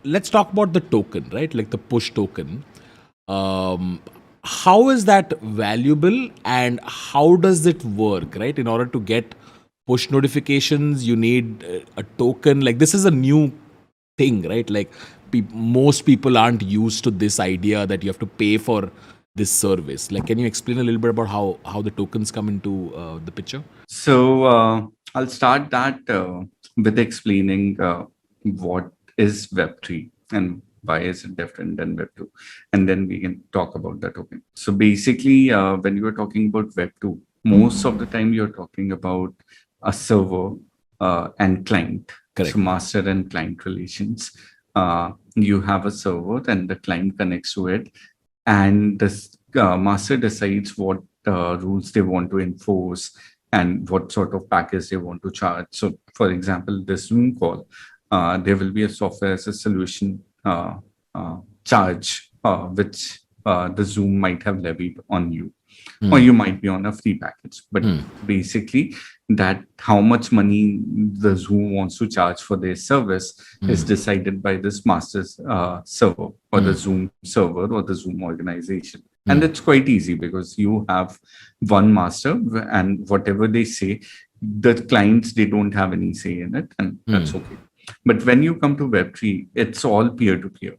let's talk about the token, right? Like the push token. Um, how is that valuable and how does it work, right? In order to get push notifications, you need a token. Like this is a new thing, right? Like most people aren't used to this idea that you have to pay for this service. Like, can you explain a little bit about how the tokens come into the picture? So I'll start that with explaining what is Web3 and why is it different than Web2, and then we can talk about the token. So basically, when you are talking about Web2, most of the time you're talking about a server and client. So Correct. master and client relations. You have a server and the client connects to it, and the master decides what rules they want to enforce and what sort of package they want to charge. So, for example, this Zoom call, there will be a software as a solution charge, which the Zoom might have levied on you, or you might be on a free package. But basically, that how much money the Zoom wants to charge for their service is decided by this master's server or the Zoom server or the Zoom organization. And it's quite easy because you have one master, and whatever they say, the clients, they don't have any say in it, and that's okay. But when you come to Web3, it's all peer to peer.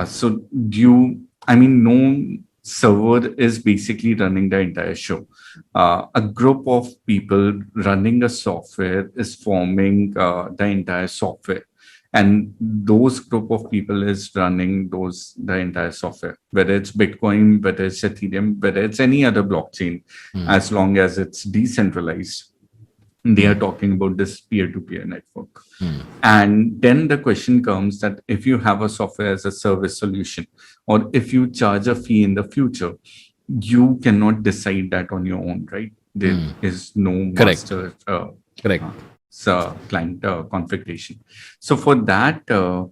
So no server is basically running the entire show. A group of people running a software is forming the entire software, and those group of people is running the entire software, whether it's Bitcoin, whether it's Ethereum, whether it's any other blockchain, as long as it's decentralized. They are talking about this peer-to-peer network. And then the question comes that if you have a software as a service solution, or if you charge a fee in the future, you cannot decide that on your own, right? There is no Correct. master Correct. client configuration. So for that, the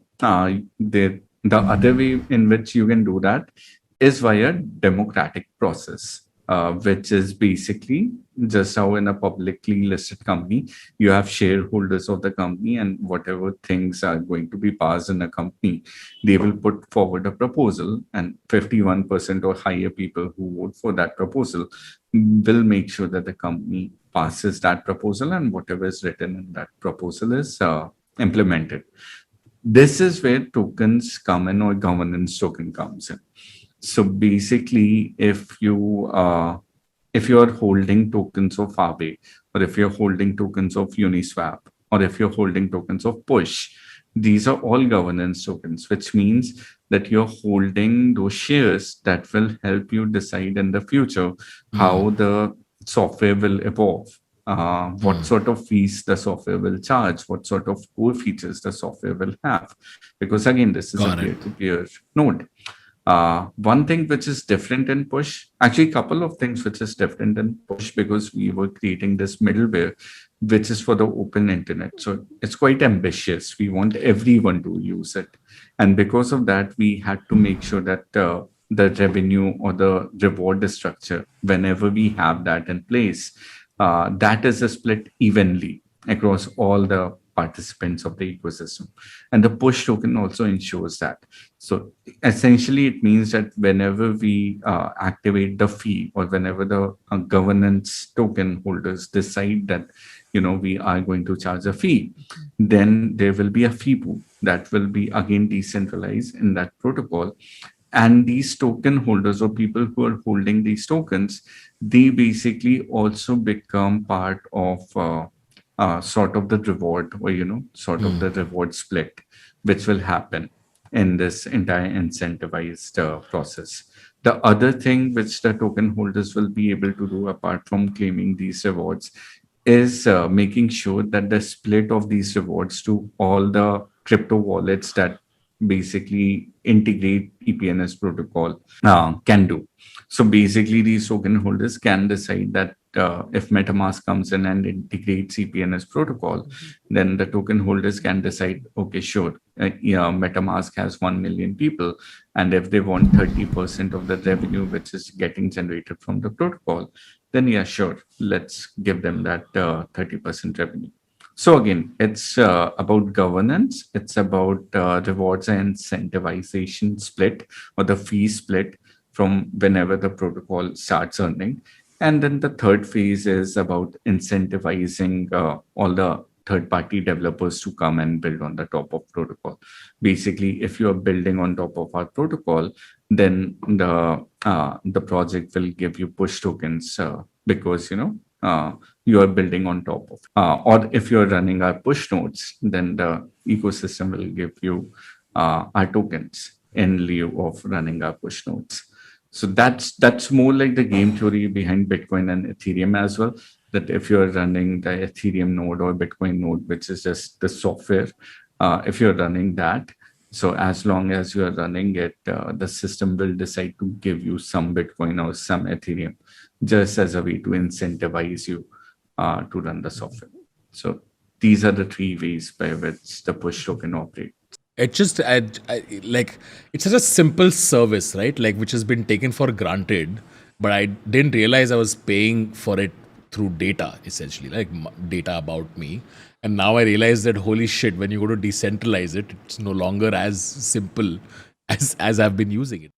other way in which you can do that is via democratic process, which is basically just how in a publicly listed company, you have shareholders of the company, and whatever things are going to be passed in a company, they will put forward a proposal, and 51% or higher people who vote for that proposal will make sure that the company passes that proposal, and whatever is written in that proposal is implemented. This is where tokens come in, or governance token comes in. So basically, if you are holding tokens of Aave, or if you're holding tokens of Uniswap, or if you're holding tokens of Push, these are all governance tokens, which means that you're holding those shares that will help you decide in the future how the software will evolve, what sort of fees the software will charge, what sort of core features the software will have. Because again, this is a Got it. peer-to-peer node. One thing which is different in Push, actually, a couple of things which is different in Push, because we were creating this middleware, which is for the open internet. So it's quite ambitious. We want everyone to use it. And because of that, we had to make sure that the revenue or the reward structure, whenever we have that in place, that is split evenly across all the participants of the ecosystem. And the push token also ensures that. So essentially, it means that whenever we activate the fee, or whenever the governance token holders decide that we are going to charge a fee, then there will be a fee pool that will be again decentralized in that protocol. And these token holders, or people who are holding these tokens, they basically also become part of sort of the reward, or sort of the reward split, which will happen in this entire incentivized process. The other thing which the token holders will be able to do, apart from claiming these rewards, is making sure that the split of these rewards to all the crypto wallets that basically integrate EPNS protocol can do. So basically, these token holders can decide that if MetaMask comes in and integrates EPNS protocol, then the token holders can decide, okay, sure, MetaMask has 1 million people, and if they want 30% of the revenue which is getting generated from the protocol, then yeah, sure, let's give them that 30% revenue. So again, it's about governance. It's about rewards and incentivization split or the fee split from whenever the protocol starts earning. And then the third phase is about incentivizing all the third-party developers to come and build on the top of protocol. Basically, if you are building on top of our protocol, then the project will give you push tokens because you are building on top of. Or if you're running our push nodes, then the ecosystem will give you our tokens in lieu of running our push nodes. So that's more like the game theory behind Bitcoin and Ethereum as well. That if you're running the Ethereum node or Bitcoin node, which is just the software, if you're running that, so as long as you are running it, the system will decide to give you some Bitcoin or some Ethereum, just as a way to incentivize you to run the software. So these are the three ways by which the push token operates. It just like it's such a simple service, right? Like which has been taken for granted, but I didn't realize I was paying for it through data, essentially, like data about me. And now I realize that holy shit, when you go to decentralize it, it's no longer as simple as I've been using it.